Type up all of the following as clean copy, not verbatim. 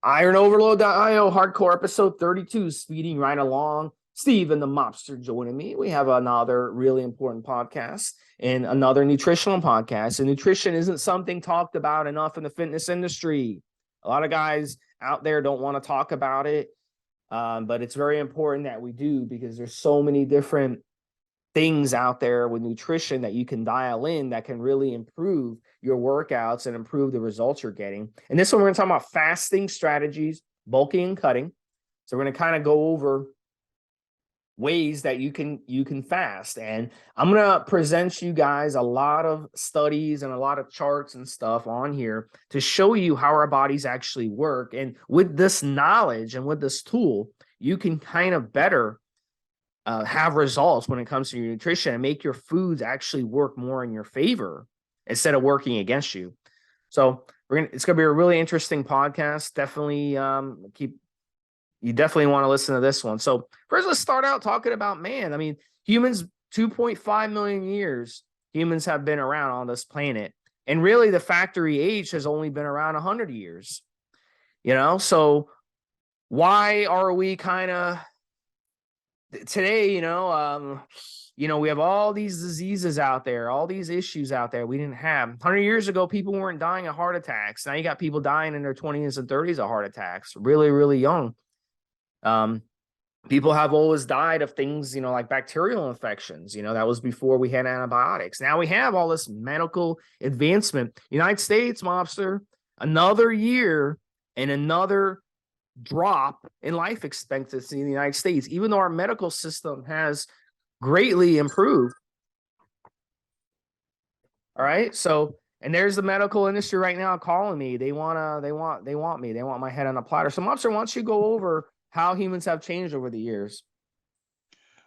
IronOverload.io, hardcore episode 32, speeding right along. Steve and the Mobster joining me. We have another really important podcast and another nutritional podcast. And nutrition isn't something talked about enough in the fitness industry. A lot of guys out there don't want to talk about it, but it's very important that we do because there's so many different things out there with nutrition that you can dial in that can really improve your workouts and improve the results you're getting. And this one, we're going to talk about fasting strategies, bulking and cutting. So we're going to kind of go over ways that you can fast, and I'm going to present you guys a lot of studies and a lot of charts and stuff on here to show you how our bodies actually work. And with this knowledge and with this tool, you can kind of better have results when it comes to your nutrition and make your foods actually work more in your favor instead of working against you. So it's gonna be a really interesting podcast. Definitely you definitely want to listen to this one. So first, let's start out talking about man. I mean, humans, 2.5 million years humans have been around on this planet, and really the factory age has only been around 100 years. So why are we kind of today, we have all these diseases out there, all these issues out there we didn't have 100 years ago. People weren't dying of heart attacks. Now you got people dying in their 20s and 30s of heart attacks, really, really young. People have always died of things, like bacterial infections. That was before we had antibiotics. Now we have all this medical advancement. United States, Mobster, another year and another drop in life expectancy in the United States, even though our medical system has greatly improved. All right. So, and there's the medical industry right now calling me. They want my head on a platter. So, Mobster, why don't you go over how humans have changed over the years?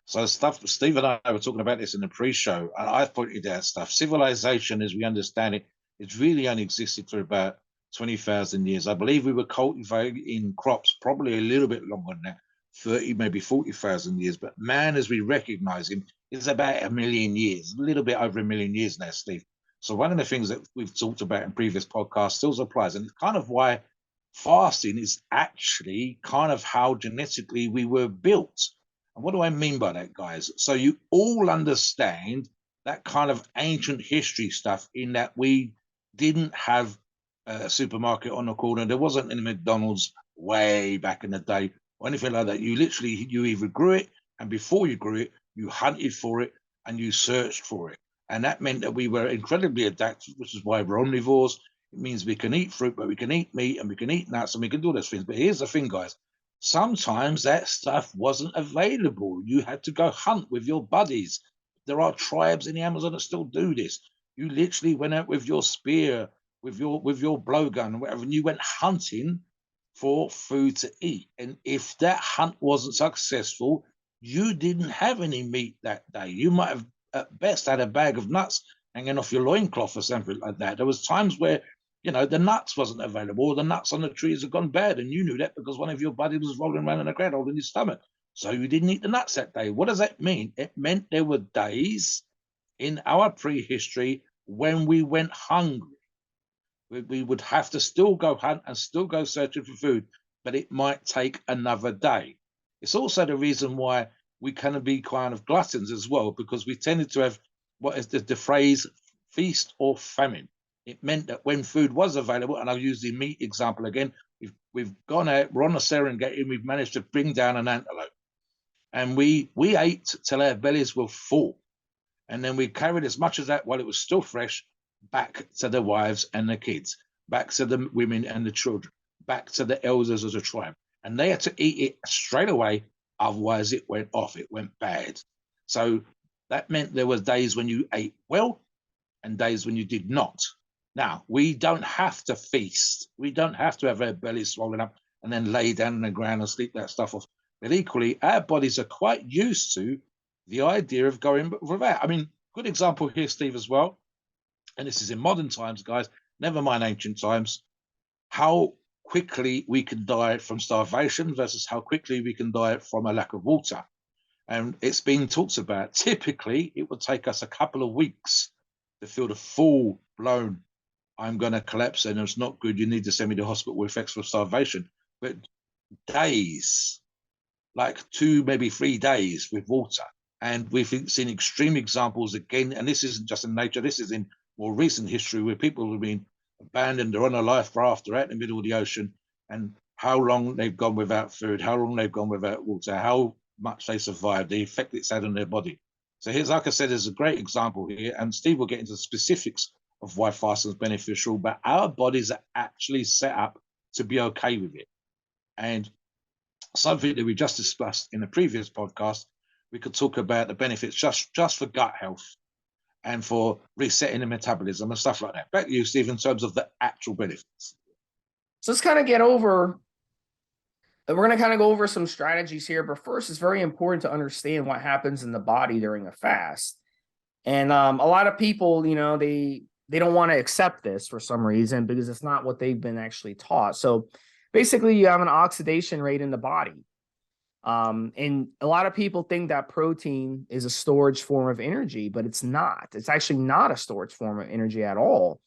So Steve and I were talking about this in the pre-show, and I pointed out stuff. Civilization, as we understand it, it's really only existed for about 20,000 years. I believe we were cultivating crops probably a little bit longer than that, 30, maybe 40,000 years. But man, as we recognize him, is about 1 million years, a little bit over 1 million years now, Steve. So one of the things that we've talked about in previous podcasts still applies, and it's kind of why fasting is actually kind of how genetically we were built. And what do I mean by that, guys? So you all understand that kind of ancient history stuff in that we didn't have a supermarket on the corner. There wasn't any McDonald's way back in the day or anything like that. You either grew it, and before you grew it, you hunted for it and you searched for it. And that meant that we were incredibly adaptive, which is why we're omnivores. It means we can eat fruit, but we can eat meat and we can eat nuts and we can do those things. But here's the thing, guys. Sometimes that stuff wasn't available. You had to go hunt with your buddies. There are tribes in the Amazon that still do this. You literally went out with your spear, with your blowgun, whatever, and you went hunting for food to eat. And if that hunt wasn't successful, you didn't have any meat that day. You might have at best had a bag of nuts hanging off your loincloth or something like that. There was times where the nuts wasn't available, or the nuts on the trees had gone bad, and you knew that because one of your buddies was rolling around in the ground holding his stomach. So you didn't eat the nuts that day. What does that mean? It meant there were days in our prehistory when we went hungry. We would have to still go hunt and still go searching for food, but it might take another day. It's also the reason why we can be kind of gluttons as well, because we tended to have what is the phrase feast or famine. It meant that when food was available, and I'll use the meat example again, we've gone out, we're on the Serengeti, and we've managed to bring down an antelope. And we ate till our bellies were full. And then we carried as much of that while it was still fresh back to the wives and the kids, back to the women and the children, back to the elders of the tribe. And they had to eat it straight away, otherwise it went off, it went bad. So that meant there were days when you ate well and days when you did not. Now, we don't have to feast. We don't have to have our bellies swollen up and then lay down on the ground and sleep that stuff off. But equally, our bodies are quite used to the idea of going without. I mean, good example here, Steve, as well. And this is in modern times, guys, never mind ancient times, how quickly we can die from starvation versus how quickly we can die from a lack of water. And it's been talked about. Typically, it would take us a couple of weeks to feel the full-blown I'm going to collapse and it's not good. You need to send me to hospital with effects for starvation. but days, like 2, maybe 3 days with water. And we've seen extreme examples again, and this isn't just in nature, this is in more recent history where people have been abandoned, they're on a life raft, they're out in the middle of the ocean, and how long they've gone without food, how long they've gone without water, how much they survived, the effect it's had on their body. So here's, like I said, there's a great example here, and Steve will get into the specifics of why fasting is beneficial, but our bodies are actually set up to be okay with it. And something that we just discussed in the previous podcast, we could talk about the benefits just for gut health and for resetting the metabolism and stuff like that. Back to you, Steve, in terms of the actual benefits. So let's kind of get over, we're going to kind of go over some strategies here, but first it's very important to understand what happens in the body during a fast. And a lot of people, you know, they don't want to accept this for some reason because it's not what they've been actually taught. So basically you have an oxidation rate in the body. And a lot of people think that protein is a storage form of energy, but it's not. It's actually not a storage form of energy at all.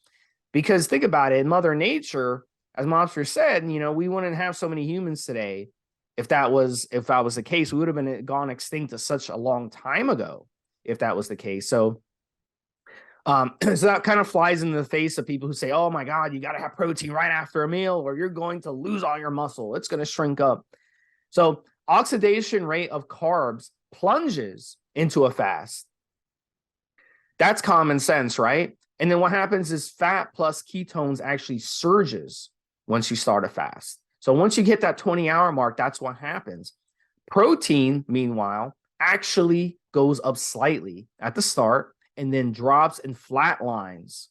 Because think about it, in Mother Nature, as Mobster said, you know, we wouldn't have so many humans today if that was the case. We would have been gone extinct to such a long time ago if that was the case. So so that kind of flies in the face of people who say, oh my God, you got to have protein right after a meal or you're going to lose all your muscle. It's going to shrink up. So oxidation rate of carbs plunges into a fast. That's common sense, right? And then what happens is fat plus ketones actually surges once you start a fast. So once you hit that 20-hour mark, that's what happens. Protein, meanwhile, actually goes up slightly at the start and then drops and flat lines.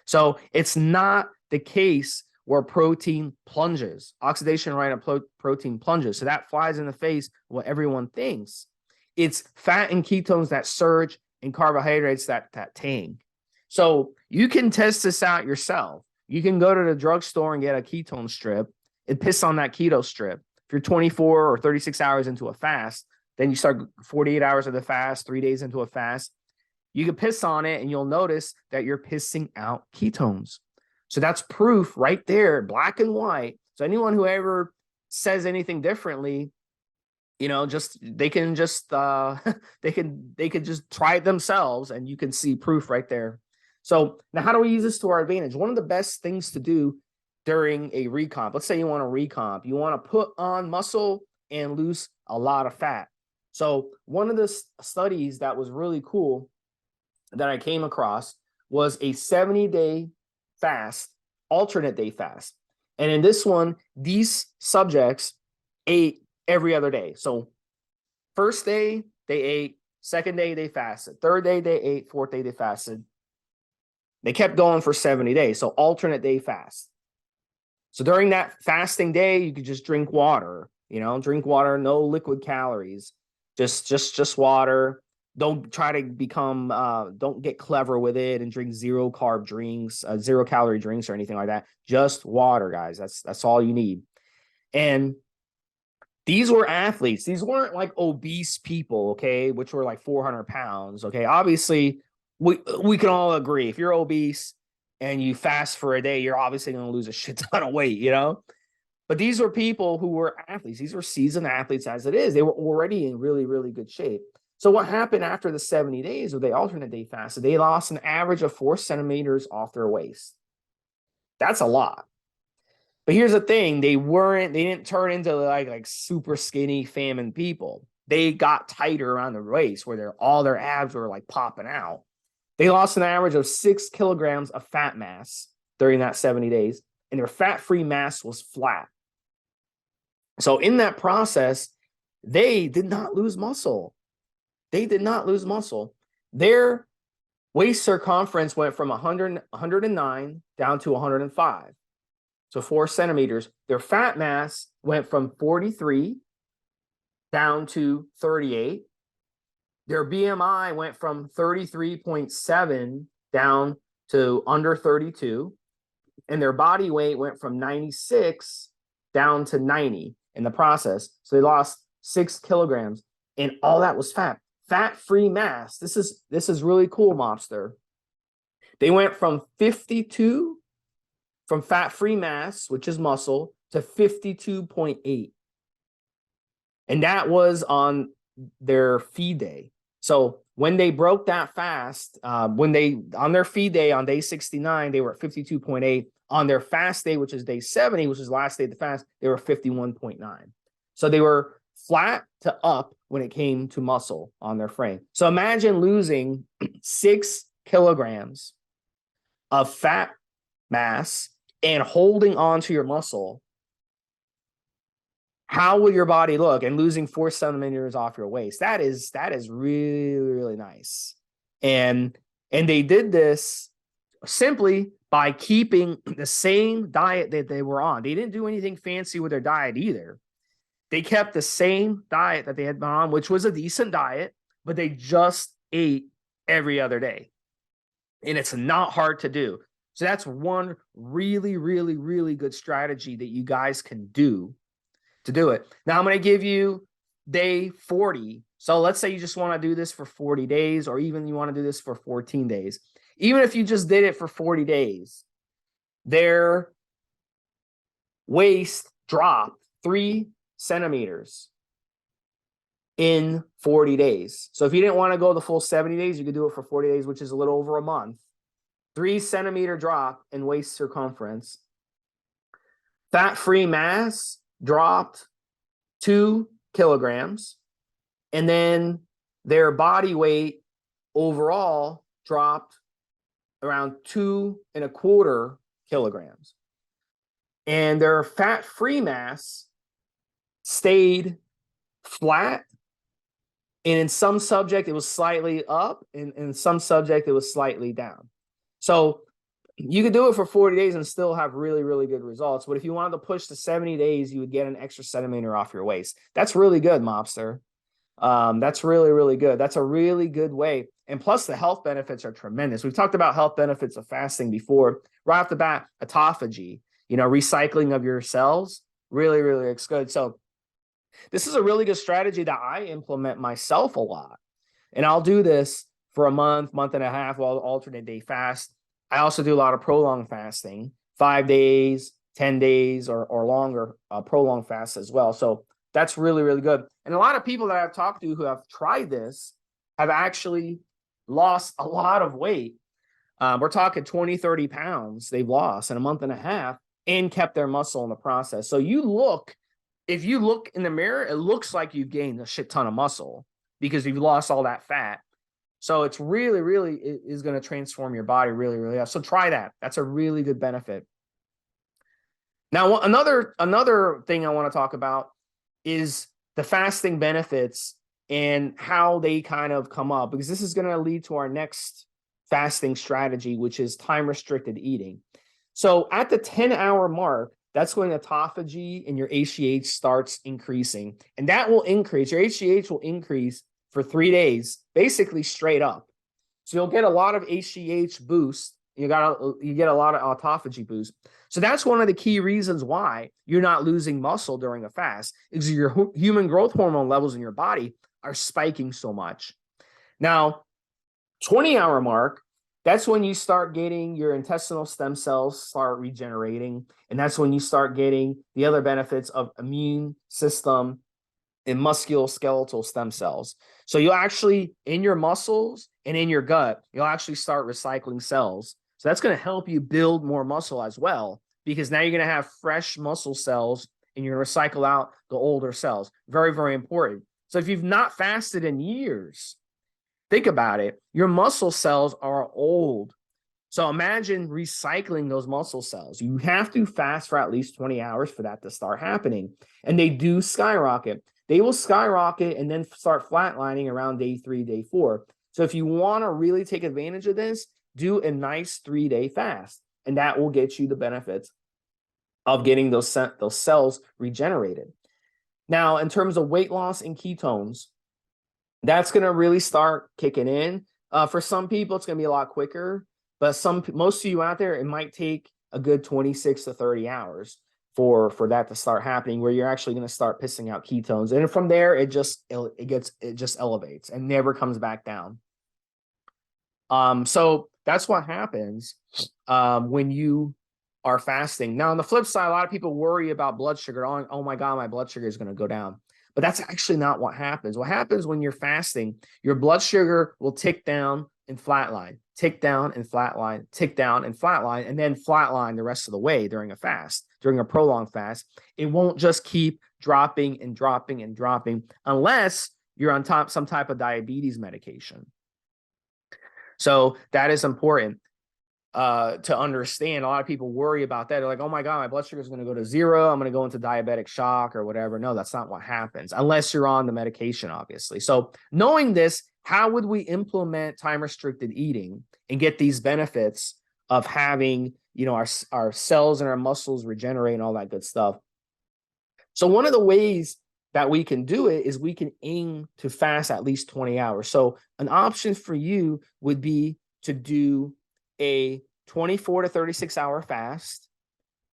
So it's not the case where protein plunges. Oxidation rate of protein plunges. So that flies in the face of what everyone thinks. It's fat and ketones that surge and carbohydrates that tang. So you can test this out yourself. You can go to the drugstore and get a ketone strip and piss on that keto strip. If you're 24 or 36 hours into a fast, then you start 48 hours of the fast, 3 days into a fast, you can piss on it and you'll notice that you're pissing out ketones. So that's proof right there, black and white. So anyone who ever says anything differently, you know, they can just try it themselves and you can see proof right there. So now how do we use this to our advantage? One of the best things to do during a recomp, let's say you want to recomp, you want to put on muscle and lose a lot of fat. So one of the studies that was really cool that I came across was a 70-day fast, alternate day fast. And in this one, these subjects ate every other day. So first day, they ate. Second day, they fasted. Third day, they ate. Fourth day, they fasted. They kept going for 70 days. So alternate day fast. So during that fasting day, you could just drink water, you know, drink water, no liquid calories, just water. Don't try to become, don't get clever with it and drink zero carb drinks, 0 calorie drinks or anything like that. Just water, guys. That's all you need. And these were athletes. These weren't like obese people, okay, which were like 400 pounds. Okay. Obviously, we can all agree if you're obese and you fast for a day, you're obviously going to lose a shit ton of weight, you know? But these were people who were athletes. These were seasoned athletes as it is. They were already in really, really good shape. So what happened after the 70 days of the alternate day fast? They lost an average of 4 centimeters off their waist. That's a lot. But here's the thing. They didn't turn into like super skinny famine people. They got tighter around the waist where all their abs were like popping out. They lost an average of 6 kilograms of fat mass during that 70 days, and their fat-free mass was flat. So in that process, they did not lose muscle. They did not lose muscle. Their waist circumference went from 109 down to 105. So 4 centimeters. Their fat mass went from 43 down to 38. Their BMI went from 33.7 down to under 32. And their body weight went from 96 down to 90 in the process. So they lost 6 kilograms. And all that was fat. Fat-free mass. This is really cool, Mobster. They went from 52 from fat-free mass, which is muscle, to 52.8. And that was on their feed day. So when they broke that fast, on their feed day on day 69, they were at 52.8. On their fast day, which is day 70, which is the last day of the fast, they were 51.9. So they were flat to up when it came to muscle on their frame. So imagine losing 6 kilograms of fat mass and holding on to your muscle. How will your body look? And losing 4 centimeters off your waist. That is really, really nice. And they did this simply by keeping the same diet that they were on. They didn't do anything fancy with their diet either. They kept the same diet that they had been on, which was a decent diet, but they just ate every other day. And it's not hard to do. So that's one really, really, really good strategy that you guys can do to do it. Now I'm going to give you day 40. So let's say you just want to do this for 40 days, or even you want to do this for 14 days. Even if you just did it for 40 days, their waist dropped 3 centimeters in 40 days. So if you didn't want to go the full 70 days, you could do it for 40 days, which is a little over a month. 3 centimeter drop in waist circumference. Fat-free mass dropped 2 kilograms. And then their body weight overall dropped around 2.25 kilograms. And their fat-free mass stayed flat. And in some subject, it was slightly up. And in some subject, it was slightly down. So you could do it for 40 days and still have really, really good results. But if you wanted to push to 70 days, you would get an extra centimeter off your waist. That's really good, Mobster. That's really, really good. That's a really good way. And plus the health benefits are tremendous. We've talked about health benefits of fasting before. Right off the bat, autophagy, recycling of your cells, really, really looks good. So this is a really good strategy that I implement myself a lot. And I'll do this for a month, month and a half while alternate day fast. I also do a lot of prolonged fasting, 5 days, 10 days, or longer prolonged fasts as well. So that's really, really good. And a lot of people that I've talked to who have tried this have actually lost a lot of weight. We're talking 20, 30 pounds they've lost in a month and a half and kept their muscle in the process. So if you look in the mirror, it looks like you've gained a shit ton of muscle because you've lost all that fat. So it's really, really is going to transform your body really, really well. So try that. That's a really good benefit. Now, another thing I want to talk about is the fasting benefits and how they kind of come up, because this is going to lead to our next fasting strategy, which is time-restricted eating. So at the 10-hour mark, that's when autophagy and your HGH starts increasing. And that will increase. Your HGH will increase for 3 days, basically straight up. So you'll get a lot of HGH boost. You get a lot of autophagy boost. So that's one of the key reasons why you're not losing muscle during a fast, is your human growth hormone levels in your body are spiking so much. Now, 20-hour mark, that's when you start getting your intestinal stem cells start regenerating. And that's when you start getting the other benefits of immune system and musculoskeletal stem cells. So you'll actually, in your muscles and in your gut, you'll actually start recycling cells. So that's going to help you build more muscle as well, because now you're going to have fresh muscle cells and you're going to recycle out the older cells. Very, very important. So if you've not fasted in years, think about it. Your muscle cells are old. So imagine recycling those muscle cells. You have to fast for at least 20 hours for that to start happening. And they do skyrocket. They will skyrocket and then start flatlining around day 3, day 4. So if you want to really take advantage of this, do a nice 3-day fast. And that will get you the benefits of getting those cells regenerated. Now, in terms of weight loss and ketones, that's going to really start kicking in. For some people, it's going to be a lot quicker. But most of you out there, it might take a good 26 to 30 hours for that to start happening, where you're actually going to start pissing out ketones. And from there, it just elevates and never comes back down. So that's what happens when you are fasting. Now, on the flip side, a lot of people worry about blood sugar. Oh my God, my blood sugar is going to go down. But that's actually not what happens. What happens when you're fasting, your blood sugar will tick down and flatline, tick down and flatline, tick down and flatline, and then flatline the rest of the way during a fast, during a prolonged fast. It won't just keep dropping and dropping and dropping unless you're on some type of diabetes medication. So that is important to understand. A lot of people worry about that. They're like, oh my God, my blood sugar is going to go to 0. I'm going to go into diabetic shock or whatever. No, that's not what happens unless you're on the medication, obviously. So knowing this, how would we implement time restricted eating and get these benefits of having, our cells and our muscles regenerate and all that good stuff? So one of the ways that we can do it is we can aim to fast at least 20 hours. So an option for you would be to do a 24 to 36 hour fast,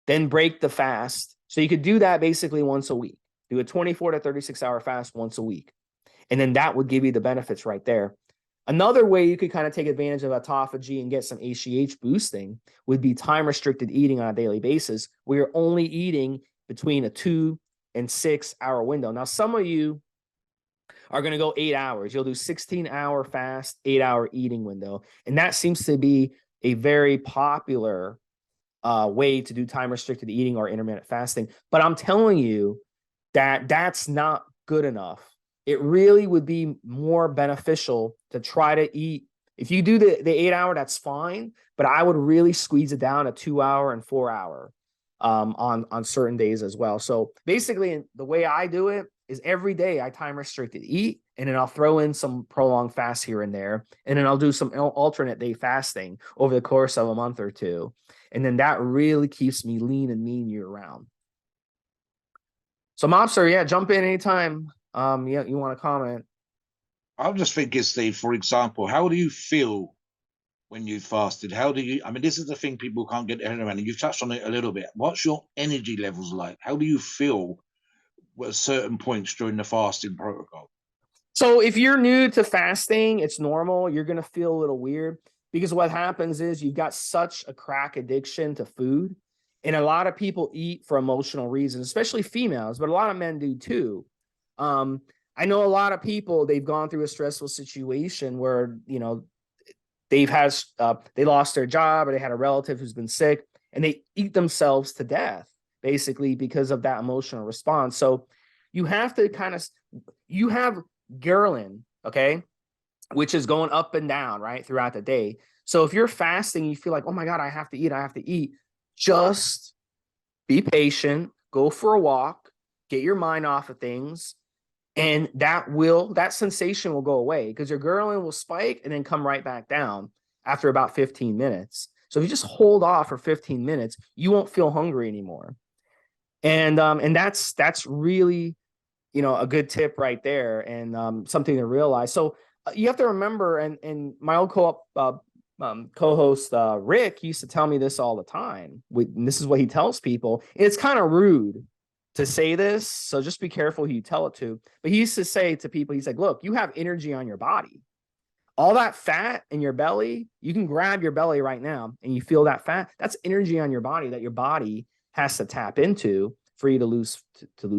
then break the fast. So you could do that basically once a week. Do a 24 to 36 hour fast once a week. And then that would give you the benefits right there. Another way you could kind of take advantage of autophagy and get some HGH boosting would be time restricted eating on a daily basis, where you're only eating between a 2 and 6 hour window. Now, some of you are going to go 8 hours. You'll do 16-hour fast, 8-hour eating window. And that seems to be a very popular way to do time restricted eating or intermittent fasting. But I'm telling you that that's not good enough. It really would be more beneficial to try to eat. If you do the 8-hour, that's fine. But I would really squeeze it down to 2-hour and 4-hour on certain days as well. So basically, the way I do it is every day I time restricted eat, and then I'll throw in some prolonged fast here and there, and then I'll do some alternate day fasting over the course of a month or two. And then that really keeps me lean and mean year round. So Mobster, yeah, jump in anytime. Yeah, you want to comment? I'm just thinking, Steve, for example, how do you feel when you fasted? How do you, I mean, this is the thing people can't get their head around, and you've touched on it a little bit. What's your energy levels like? How do you feel at certain points during the fasting protocol? So if you're new to fasting, it's normal. You're going to feel a little weird because what happens is you've got such a crack addiction to food. And a lot of people eat for emotional reasons, especially females, but a lot of men do too. I know a lot of people, they've gone through a stressful situation where, they've had, they lost their job or they had a relative who's been sick and they eat themselves to death, basically because of that emotional response. So you have to you have ghrelin, okay, which is going up and down, right, throughout the day. So if you're fasting, you feel like, oh my God, I have to eat. Just be patient, go for a walk, get your mind off of things. And that sensation will go away because your ghrelin will spike and then come right back down after about 15 minutes. So if you just hold off for 15 minutes, you won't feel hungry anymore. And that's really, a good tip right there, and something to realize. So you have to remember, and my old co-host Rick used to tell me this all the time. And this is what he tells people. And it's kind of rude to say this, so just be careful who you tell it to. But he used to say to people, he's like, look, you have energy on your body. All that fat in your belly, you can grab your belly right now and you feel that fat. That's energy on your body that your body has to tap into for you to lose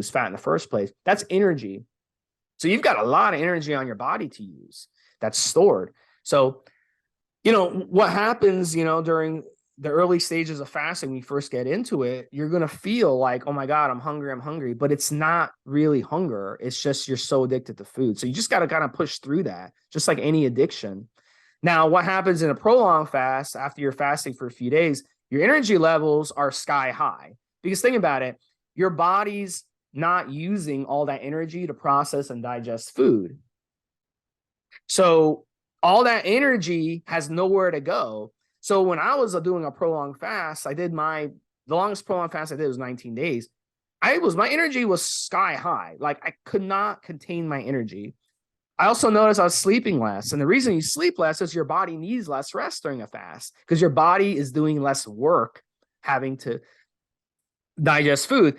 fat in the first place. That's energy. So you've got a lot of energy on your body to use that's stored. So, what happens, during the early stages of fasting, when you first get into it, you're going to feel like, oh my God, I'm hungry, but it's not really hunger. It's just, you're so addicted to food. So you just got to kind of push through that, just like any addiction. Now, what happens in a prolonged fast after you're fasting for a few days, your energy levels are sky high because think about it, your body's not using all that energy to process and digest food. So all that energy has nowhere to go. So when I was doing a prolonged fast, I did the longest prolonged fast I did was 19 days. My energy was sky high. Like I could not contain my energy. I also noticed I was sleeping less. And the reason you sleep less is your body needs less rest during a fast because your body is doing less work having to digest food.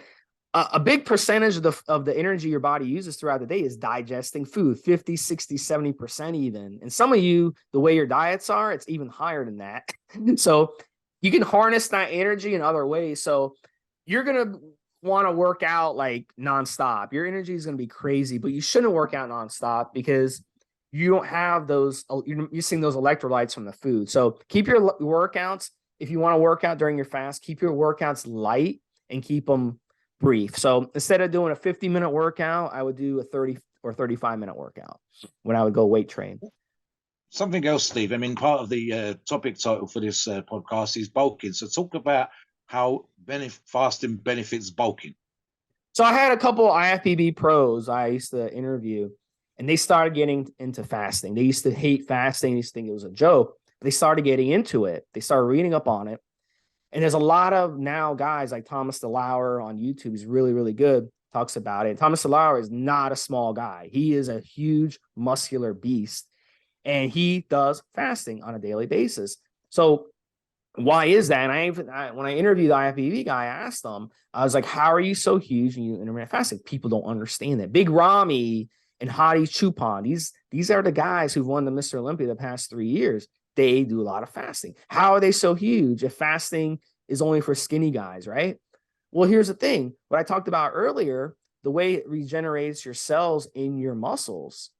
A big percentage of the energy your body uses throughout the day is digesting food, 50, 60, 70% even. And some of you, the way your diets are, it's even higher than that. So, you can harness that energy in other ways. So you're going to want to work out like nonstop. Your energy is going to be crazy, but you shouldn't work out nonstop because you don't have those, you're missing those electrolytes from the food. So keep your workouts. If you want to work out during your fast, keep your workouts light and keep them brief. So instead of doing a 50-minute workout, I would do a 30 or 35-minute workout when I would go weight train. Something else, Steve. I mean, part of the topic title for this podcast is bulking. So talk about how fasting benefits bulking. So I had a couple IFBB pros I used to interview, and they started getting into fasting. They used to hate fasting. They used to think it was a joke. But they started getting into it. They started reading up on it. And there's a lot of now guys like Thomas DeLauer on YouTube. He's really, really good. Talks about it. Thomas DeLauer is not a small guy. He is a huge muscular beast. And he does fasting on a daily basis. So why is that? And when I interviewed the IFBB guy, I asked him, I was like, how are you so huge and you intermittent fasting? People don't understand that. Big Ramy and Hadi Chupon, these are the guys who've won the Mr. Olympia the past 3 years. They do a lot of fasting. How are they so huge if fasting is only for skinny guys, right? Well, here's the thing. What I talked about earlier, the way it regenerates your cells in your muscles,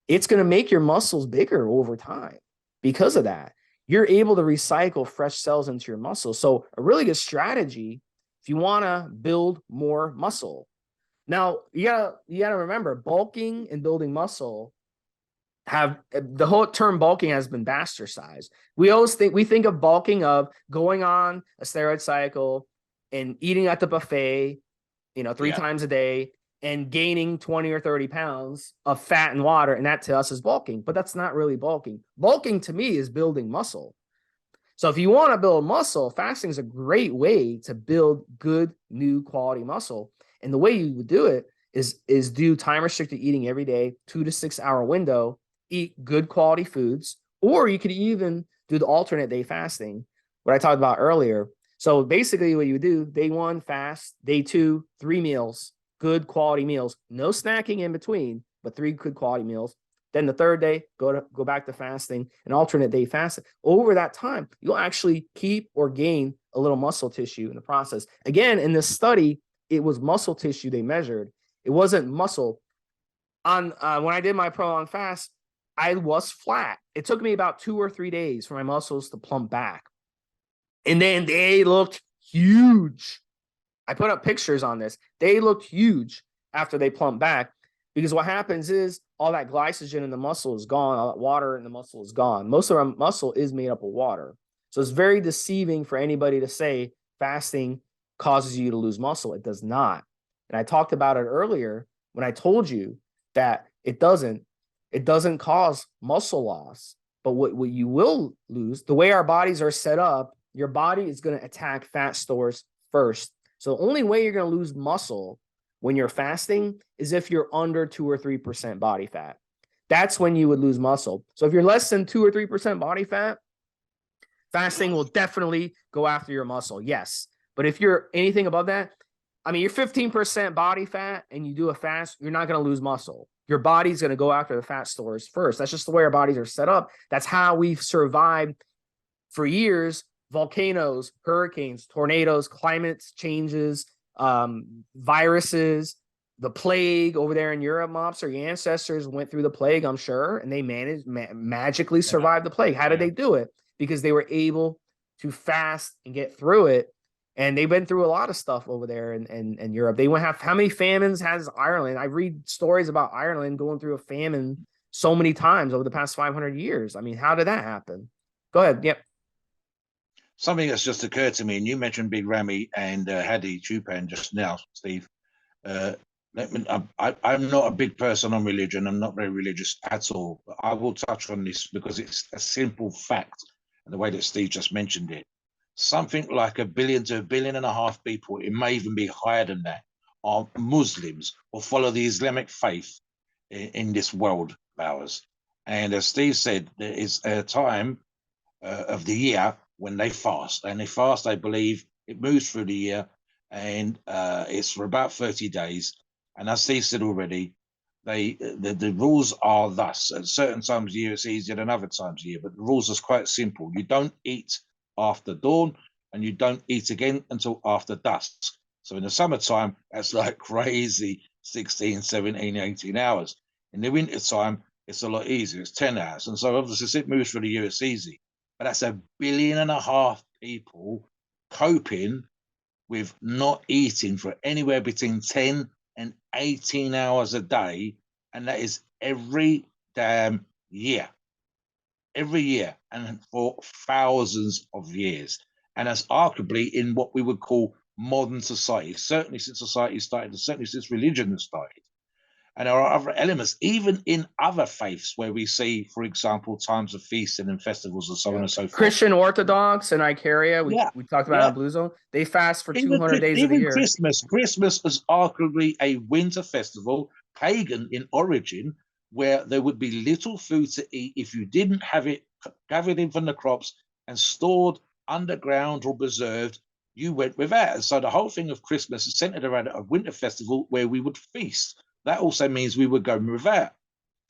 it's going to make your muscles bigger over time because of that. You're able to recycle fresh cells into your muscles. So a really good strategy if you want to build more muscle. Now, you gotta remember, bulking and building muscle have the whole term bulking has been bastardized. We think of bulking of going on a steroid cycle and eating at the buffet, three times a day and gaining 20 or 30 pounds of fat and water. And that to us is bulking, but that's not really bulking. Bulking to me is building muscle. So if you want to build muscle, fasting is a great way to build good, new quality muscle. And the way you would do it is do time restricted eating every day, 2 to 6 hour window, eat good quality foods, or you could even do the alternate day fasting, what I talked about earlier. So basically what you would do, day 1, fast, day 2, 3 meals, good quality meals, no snacking in between, but 3 good quality meals. Then the 3rd day, go back to fasting, and alternate day fasting. Over that time, you'll actually keep or gain a little muscle tissue in the process. Again, in this study, it was muscle tissue they measured. It wasn't muscle. When I did my pro on fast, I was flat. It took me about 2 or 3 days for my muscles to plump back. And then they looked huge. I put up pictures on this. They looked huge after they plumped back, because what happens is all that glycogen in the muscle is gone. All that water in the muscle is gone. Most of our muscle is made up of water. So it's very deceiving for anybody to say fasting causes you to lose muscle. It does not. And I talked about it earlier when I told you that it doesn't cause muscle loss. But what you will lose, the way our bodies are set up, your body is going to attack fat stores first. So the only way you're going to lose muscle when you're fasting is if you're under 2 or 3% body fat. That's when you would lose muscle. So if you're less than 2 or 3% body fat, fasting will definitely go after your muscle. Yes. But if you're anything above that, I mean, you're 15% body fat and you do a fast, you're not going to lose muscle. Your body's going to go after the fat stores first. That's just the way our bodies are set up. That's how we've survived for years. Volcanoes, hurricanes, tornadoes, climate changes, viruses, the plague over there in Europe, Mobster. Your ancestors went through the plague, I'm sure, and they magically survived the plague. How did they do it? Because they were able to fast and get through it. And they've been through a lot of stuff over there in Europe. They went how many famines has Ireland? I read stories about Ireland going through a famine so many times over the past 500 years. I mean, how did that happen? Go ahead. Yep. Something that's just occurred to me, and you mentioned Big Ramy and Hadi Chupin just now, Steve. I'm not a big person on religion. I'm not very religious at all. But I will touch on this because it's a simple fact, and the way that Steve just mentioned it. Something like 1 billion to 1.5 billion people, it may even be higher than that, are Muslims or follow the Islamic faith in this world of ours. And as Steve said, there is a time of the year when they fast. And they fast, I believe, it moves through the year, and it's for about 30 days. And as Steve said already, the rules are thus. At certain times of the year, it's easier than other times of the year, but the rules are quite simple. You don't eat after dawn, and you don't eat again until after dusk. So in the summertime, that's like crazy 16, 17, 18 hours. In the wintertime, it's a lot easier. It's 10 hours. And so obviously, as it moves through the year, it's easy. But that's 1.5 billion people coping with not eating for anywhere between 10 and 18 hours a day. And that is every damn year. Every year, and for thousands of years. And that's arguably in what we would call modern society, certainly since society started, and certainly since religion has started. And there are other elements, even in other faiths, where we see, for example, times of feasting and festivals and so on and so forth. Christian Orthodox in Icaria, we talked about on Blue Zone, they fast for 200 days of the year. Christmas is arguably a winter festival, pagan in origin, where there would be little food to eat if you didn't have it gathered in from the crops and stored underground or preserved. You went without. And so the whole thing of Christmas is centered around a winter festival where we would feast. That also means we would go without.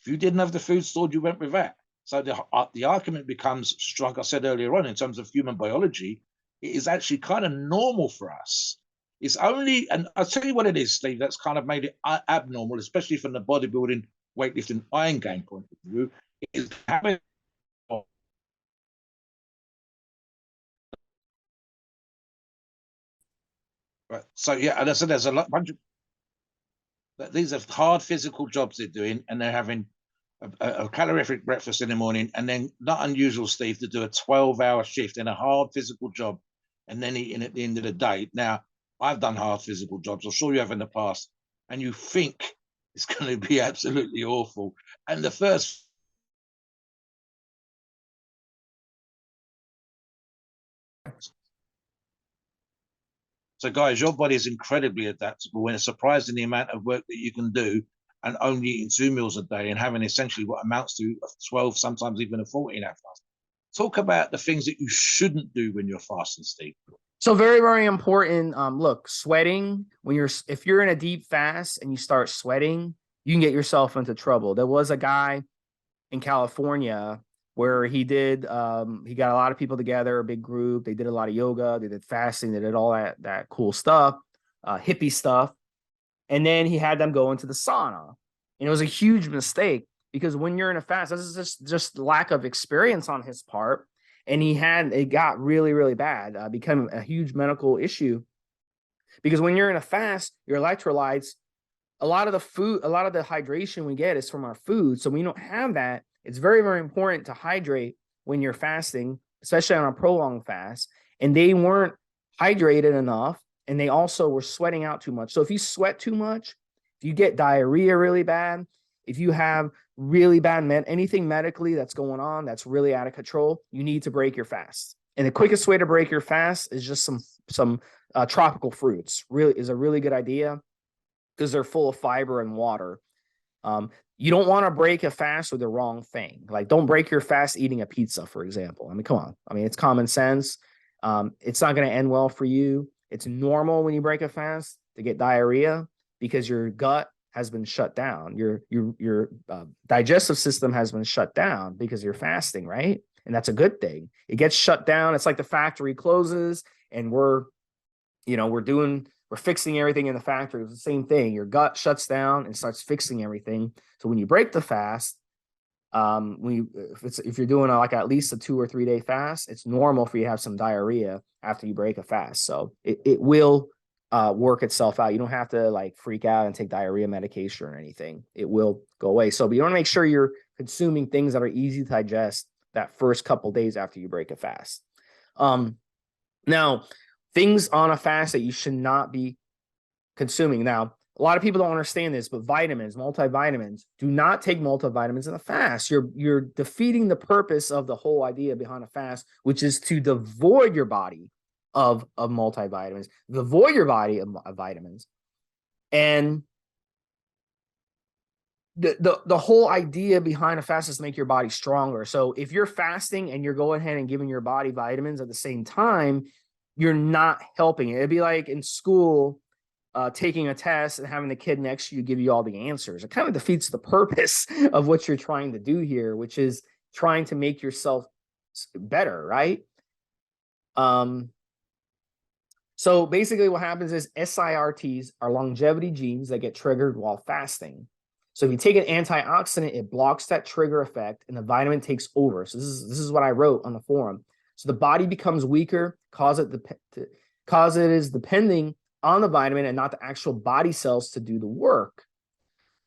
If you didn't have the food stored, you went without. So the argument becomes strong. Like I said earlier on, in terms of human biology, it is actually kind of normal for us. It's only, and I'll tell you what it is, Steve, that's kind of made it abnormal, especially from the bodybuilding, weightlifting, iron gain point of view, is having right. So yeah, and I said there's a bunch of these are hard physical jobs they're doing, and they're having a calorific breakfast in the morning, and then not unusual, Steve, to do a 12-hour shift in a hard physical job, and then eating at the end of the day. Now, I've done hard physical jobs. I'm sure you have in the past, and you think it's going to be absolutely awful. And the first So, guys, your body is incredibly adaptable when it's surprising the amount of work that you can do and only eating 2 meals a day and having essentially what amounts to 12, sometimes even a 14-hour fast. Talk about the things that you shouldn't do when you're fasting, Steve. So very, very important. Look, sweating if you're in a deep fast and you start sweating, you can get yourself into trouble. There was a guy in California where he got a lot of people together, a big group. They did a lot of yoga, they did fasting, they did all that cool stuff, hippie stuff. And then he had them go into the sauna. And it was a huge mistake because when you're in a fast, this is just lack of experience on his part. And it got really, really bad, become a huge medical issue. Because when you're in a fast, your electrolytes, a lot of the hydration we get is from our food. So when you don't have that, it's very, very important to hydrate when you're fasting, especially on a prolonged fast. And they weren't hydrated enough, and they also were sweating out too much. So if you sweat too much, if you get diarrhea really bad, if you have really bad anything medically that's going on that's really out of control, you need to break your fast. And the quickest way to break your fast is just some tropical fruits. Really is a really good idea because they're full of fiber and water. You don't want to break a fast with the wrong thing. Like, don't break your fast eating a pizza, for example. I mean, come on. I mean, it's common sense. It's not going to end well for you. It's normal when you break a fast to get diarrhea because your gut has been shut down. Your digestive system has been shut down because you're fasting, right? And that's a good thing. It gets shut down. It's like the factory closes and we're fixing everything in the factory. It's the same thing. Your gut shuts down and starts fixing everything. So when you break the fast, if you're doing at least a 2 or 3 day fast, it's normal for you to have some diarrhea after you break a fast. So it will work itself out. You don't have to freak out and take diarrhea medication or anything. It will go away. So but you want to make sure you're consuming things that are easy to digest that first couple days after you break a fast. Now, things on a fast that you should not be consuming. Now, a lot of people don't understand this, but vitamins, multivitamins, do not take multivitamins in a fast. You're defeating the purpose of the whole idea behind a fast, which is to devoid your body of multivitamins, devoid your body of vitamins. And the whole idea behind a fast is to make your body stronger. So if you're fasting and you're going ahead and giving your body vitamins at the same time, you're not helping it. It'd be like in school, taking a test and having the kid next to you give you all the answers. It kind of defeats the purpose of what you're trying to do here, which is trying to make yourself better, right? So basically what happens is SIRTs are longevity genes that get triggered while fasting. So if you take an antioxidant, it blocks that trigger effect and the vitamin takes over. So this is what I wrote on the forum. So the body becomes weaker, cause it is depending on the vitamin and not the actual body cells to do the work.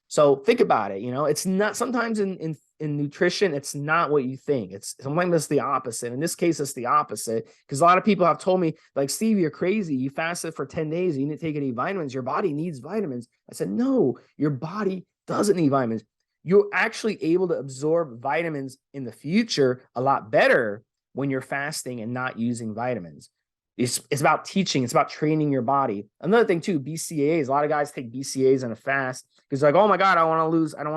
So think about it. It's not, sometimes in nutrition, it's not what you think. Sometimes it's the opposite. In this case, it's the opposite, because a lot of people have told me, like, Steve, you're crazy. You fasted for 10 days. You didn't take any vitamins. Your body needs vitamins. I said, no, your body doesn't need vitamins. You're actually able to absorb vitamins in the future a lot better when you're fasting and not using vitamins. It's about teaching. It's about training your body. Another thing too, BCAAs. A lot of guys take BCAAs on a fast because they're like, oh my God, I don't want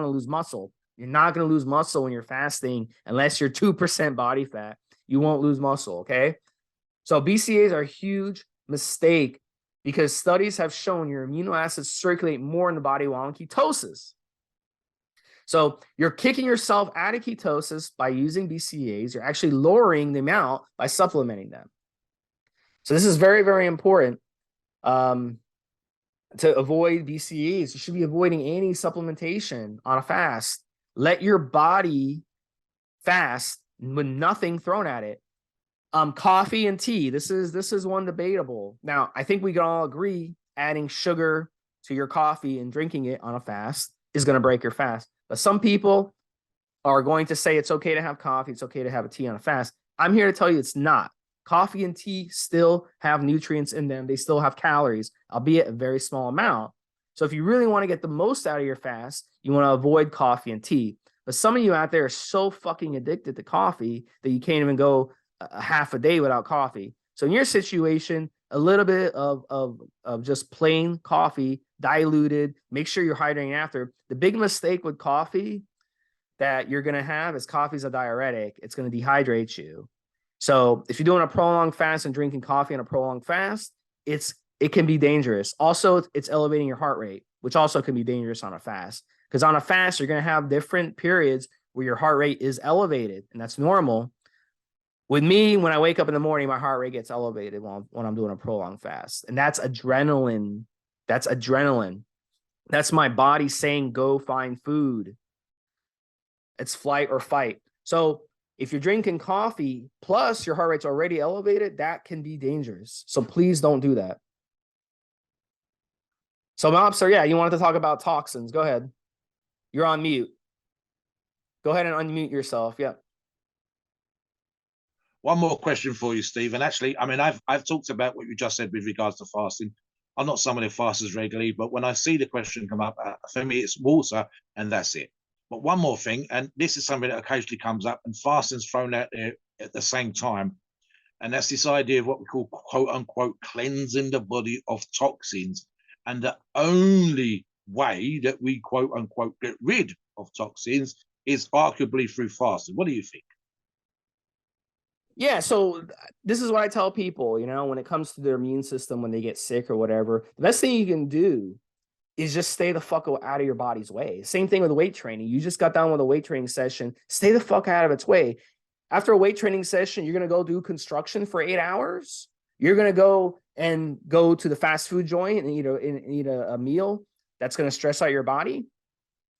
to lose muscle. You're not going to lose muscle when you're fasting unless you're 2% body fat. You won't lose muscle, okay? So BCAAs are a huge mistake because studies have shown your amino acids circulate more in the body while in ketosis. So you're kicking yourself out of ketosis by using BCAAs. You're actually lowering the amount by supplementing them. So this is very, very important to avoid BCAAs. You should be avoiding any supplementation on a fast. Let your body fast with nothing thrown at it. Coffee and tea. This is one debatable. Now, I think we can all agree adding sugar to your coffee and drinking it on a fast is going to break your fast. But some people are going to say it's okay to have coffee. It's okay to have a tea on a fast. I'm here to tell you it's not. Coffee and tea still have nutrients in them. They still have calories, albeit a very small amount. So if you really want to get the most out of your fast, you want to avoid coffee and tea. But some of you out there are so fucking addicted to coffee that you can't even go a half a day without coffee. So in your situation, a little bit of just plain coffee, diluted, make sure you're hydrating after. The big mistake with coffee that you're going to have is coffee's a diuretic. It's going to dehydrate you. So if you're doing a prolonged fast and drinking coffee on a prolonged fast, it can be dangerous. Also, it's elevating your heart rate, which also can be dangerous on a fast. Because on a fast, you're going to have different periods where your heart rate is elevated, and that's normal. With me, when I wake up in the morning, my heart rate gets elevated when I'm doing a prolonged fast. And that's adrenaline. That's adrenaline. That's my body saying, go find food. It's flight or fight. So if you're drinking coffee, plus your heart rate's already elevated, that can be dangerous. So please don't do that. So Mobster, yeah, you wanted to talk about toxins. Go ahead. You're on mute. Go ahead and unmute yourself. Yeah. One more question for you, Steve. And actually, I mean, I've talked about what you just said with regards to fasting. I'm not someone who fasts regularly, but when I see the question come up, for me, it's water and that's it. But one more thing, and this is something that occasionally comes up, and fasting's thrown out there at the same time, and that's this idea of what we call quote unquote cleansing the body of toxins. And the only way that we quote unquote get rid of toxins is arguably through fasting. What do you think? Yeah, so this is what I tell people, when it comes to their immune system, when they get sick or whatever, the best thing you can do is just stay the fuck out of your body's way. Same thing with weight training. You just got done with a weight training session. Stay the fuck out of its way. After a weight training session, you're going to go do construction for 8 hours. You're going to go to the fast food joint and eat a meal that's going to stress out your body.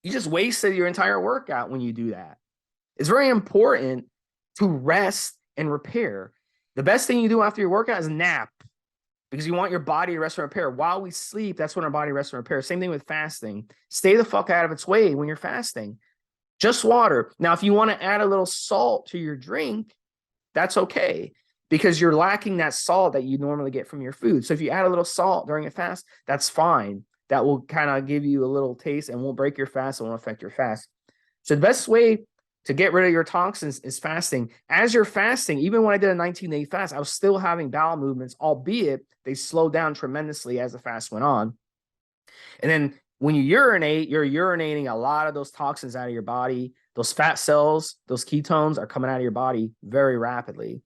You just wasted your entire workout when you do that. It's very important to rest and repair. The best thing you do after your workout is nap, because you want your body to rest and repair. While we sleep, that's when our body rests and repairs. Same thing with fasting. Stay the fuck out of its way when you're fasting. Just water. Now, if you want to add a little salt to your drink, that's okay, because you're lacking that salt that you normally get from your food. So if you add a little salt during a fast, that's fine. That will kind of give you a little taste and won't break your fast. It won't affect your fast. So the best way to get rid of your toxins is fasting. As you're fasting, even when I did a 19-day fast, I was still having bowel movements, albeit they slowed down tremendously as the fast went on. And then when you urinate, you're urinating a lot of those toxins out of your body. Those fat cells, those ketones are coming out of your body very rapidly.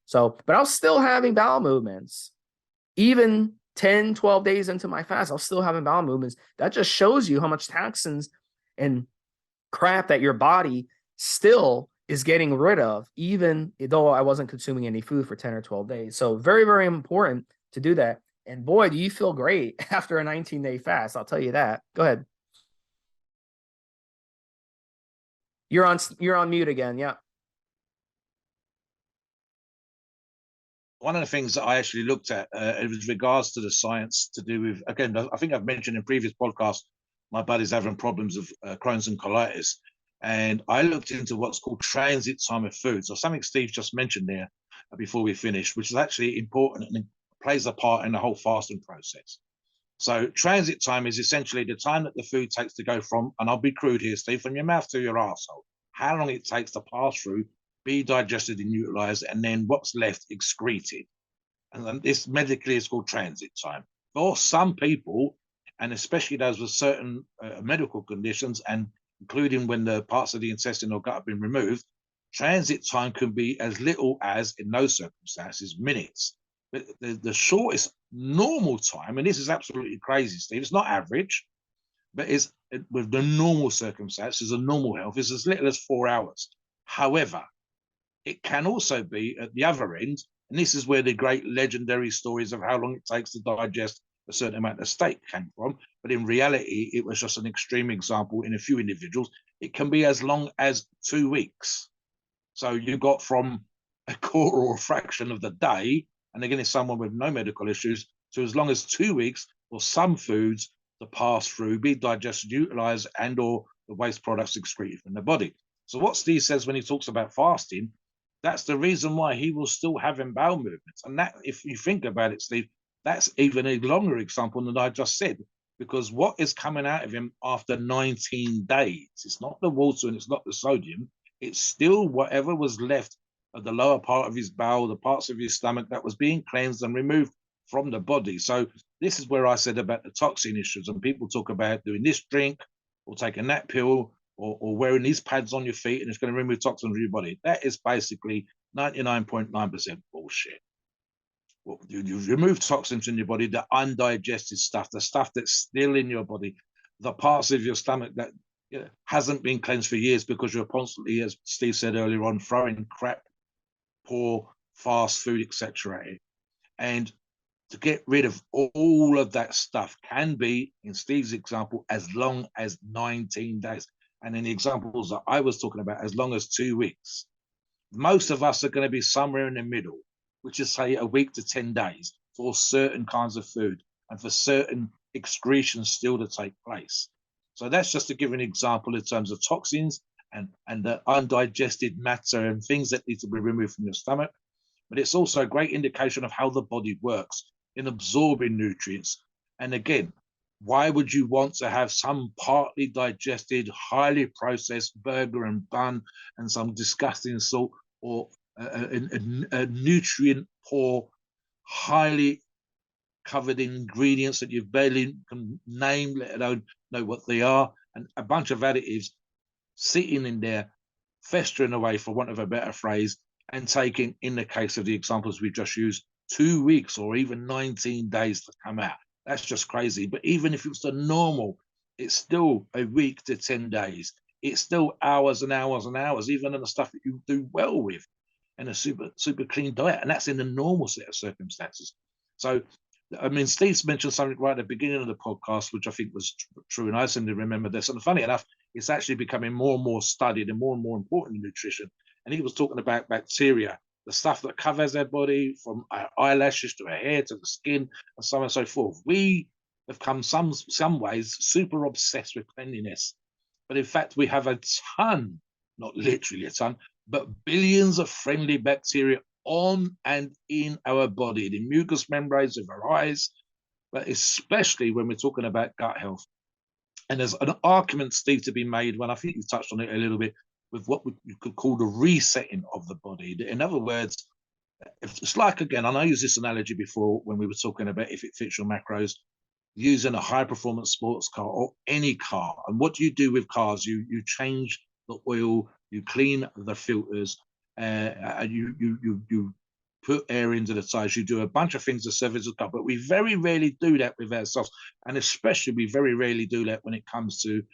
So, but I was still having bowel movements. Even 10, 12 days into my fast, I was still having bowel movements. That just shows you how much toxins and crap that your body still is getting rid of, even though I wasn't consuming any food for 10 or 12 days. So very, very important to do that. And boy, do you feel great after a 19-day fast. I'll tell you that. Go ahead. You're on mute again. Yeah. One of the things that I actually looked at with regards to the science to do with, again, I think I've mentioned in previous podcasts, my buddy's having problems of Crohn's and colitis. And I looked into what's called transit time of food. So something Steve just mentioned there before we finish, which is actually important and plays a part in the whole fasting process. So transit time is essentially the time that the food takes to go from, and I'll be crude here, Steve, from your mouth to your arsehole, how long it takes to pass through, be digested and utilized, and then what's left excreted. And this medically is called transit time. For some people, and especially those with certain medical conditions, and including when the parts of the intestine or gut have been removed, transit time can be as little as, in those circumstances, minutes. But the shortest normal time, and this is absolutely crazy, Steve, it's not average, but it's with the normal circumstances and normal health, is as little as 4 hours. However, it can also be at the other end, and this is where the great legendary stories of how long it takes to digest a certain amount of steak came from. But in reality, it was just an extreme example in a few individuals. It can be as long as 2 weeks. So you got from a quarter or a fraction of the day, and again, it's someone with no medical issues, to as long as 2 weeks for some foods to pass through, be digested, utilized, and or the waste products excreted from the body. So what Steve says when he talks about fasting, that's the reason why he will still having bowel movements. And that, if you think about it, Steve, that's even a longer example than I just said, because what is coming out of him after 19 days, it's not the water and it's not the sodium, it's still whatever was left of the lower part of his bowel, the parts of his stomach that was being cleansed and removed from the body. So this is where I said about the toxin issues, and people talk about doing this drink or taking that pill, or wearing these pads on your feet and it's going to remove toxins from your body. That is basically 99.9% bullshit. Well, you remove toxins in your body, the undigested stuff, the stuff that's still in your body, the parts of your stomach that hasn't been cleansed for years because you're constantly, as Steve said earlier on, throwing crap, poor, fast food, etc. And to get rid of all of that stuff can be, in Steve's example, as long as 19 days. And in the examples that I was talking about, as long as 2 weeks. Most of us are going to be somewhere in the middle, which is, say, a week to 10 days for certain kinds of food and for certain excretions still to take place. So that's just to give an example in terms of toxins and the undigested matter and things that need to be removed from your stomach. But it's also a great indication of how the body works in absorbing nutrients. And again, why would you want to have some partly digested, highly processed burger and bun and some disgusting salt, or a nutrient poor, highly covered in ingredients that you barely can name, let alone know what they are, and a bunch of additives sitting in there, festering away, for want of a better phrase, and taking, in the case of the examples we just used, 2 weeks or even 19 days to come out. That's just crazy. But even if it's the normal, it's still a week to 10 days. It's still hours and hours and hours, even in the stuff that you do well with, and a super clean diet. And that's in the normal set of circumstances. So, I mean, Steve's mentioned something right at the beginning of the podcast, which I think was true, and I seem to remember this. And funny enough, it's actually becoming more and more studied and more important in nutrition. And he was talking about bacteria, the stuff that covers their body, from our eyelashes to our hair to the skin, and so on and so forth. We have come some ways super obsessed with cleanliness. But in fact, we have a ton, not literally a ton, but billions of friendly bacteria on and in our body, the mucous membranes of our eyes, but especially when we're talking about gut health. And there's an argument, Steve, to be made, when I think you touched on it a little bit, with what you could call the resetting of the body. In other words, it's like, again, and I used this analogy before when we were talking about if it fits your macros, using a high performance sports car or any car. And what do you do with cars? You change the oil, you clean the filters, and you put air into the tires. You do a bunch of things to service the car, but we very rarely do that with ourselves. And especially we very rarely do that when it comes to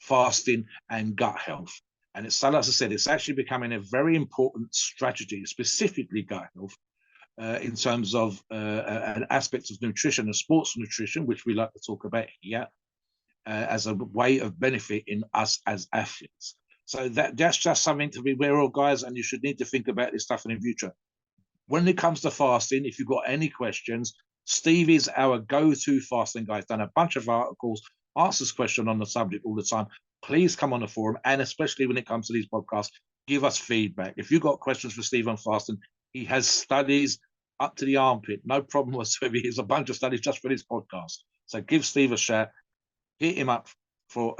fasting and gut health. And it's, so as I said, it's actually becoming a very important strategy, specifically gut health, in terms of an aspect of nutrition and sports nutrition, which we like to talk about here, as a way of benefiting us as athletes. So that's just something to be aware of, guys, and you should need to think about this stuff in the future. When it comes to fasting, if you've got any questions, Steve is our go-to fasting guy. He's done a bunch of articles, answers questions on the subject all the time. Please come on the forum, and especially when it comes to these podcasts, give us feedback. If you've got questions for Steve on fasting, he has studies up to the armpit, no problem whatsoever. He has a bunch of studies just for this podcast. So give Steve a shout, hit him up for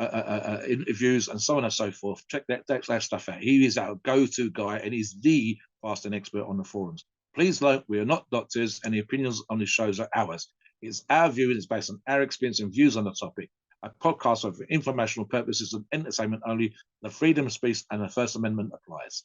interviews and so on and so forth. Check that stuff out. He is our go-to guy, and he's the fasting expert on the forums. Please note, we are not doctors, and the opinions on these shows are ours. It's our view, and it's based on our experience and views on the topic. A podcast for informational purposes and entertainment only. The freedom of speech and the First Amendment applies.